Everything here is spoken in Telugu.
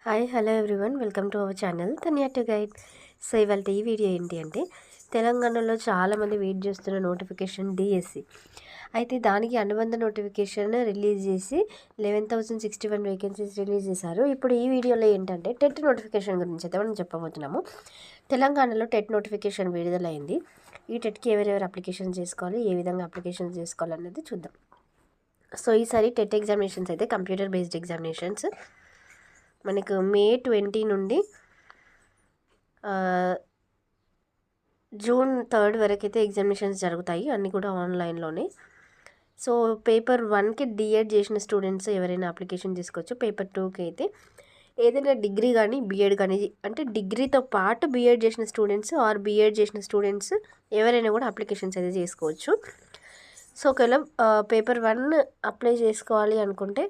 Hi hello everyone welcome to our channel Tanya to guide. So ఇవాళ ఈ వీడియో ఏంటి అంటే తెలంగాణలో చాలామంది వెయిట్ చేస్తున్న నోటిఫికేషన్ డిఎస్సి. అయితే దానికి అనుబంధ నోటిఫికేషన్ రిలీజ్ చేసి 11,061 వేకెన్సీస్ రిలీజ్ చేశారు. ఇప్పుడు ఈ వీడియోలో ఏంటంటే టెట్ నోటిఫికేషన్ గురించి అయితే మనం చెప్పబోతున్నాము. తెలంగాణలో టెట్ నోటిఫికేషన్ విడుదలైంది. ఈ టెట్కి ఎవరెవరు అప్లికేషన్ చేసుకోవాలి, ఏ విధంగా అప్లికేషన్ చేసుకోవాలనేది చూద్దాం. సో ఈసారి టెట్ ఎగ్జామినేషన్స్ అయితే కంప్యూటర్ బేస్డ్ ఎగ్జామినేషన్స్ మనకు మే 20 నుండి జూన్ 3 వరకు అయితే ఎగ్జామినేషన్స్ జరుగుతాయి. అన్నీ కూడా ఆన్లైన్లోనే. సో పేపర్ 1కి డిఎడ్ చేసిన స్టూడెంట్స్ ఎవరైనా అప్లికేషన్ చేసుకోవచ్చు. పేపర్ 2కి అయితే ఏదైనా డిగ్రీ కానీ బీఎడ్ కానీ, అంటే డిగ్రీతో పాటు బీఎడ్ చేసిన స్టూడెంట్స్ ఆర్ బీఎడ్ చేసిన స్టూడెంట్స్ ఎవరైనా కూడా అప్లికేషన్స్ అయితే చేసుకోవచ్చు. సో ఒకవేళ పేపర్ 1 అప్లై చేసుకోవాలి అనుకుంటే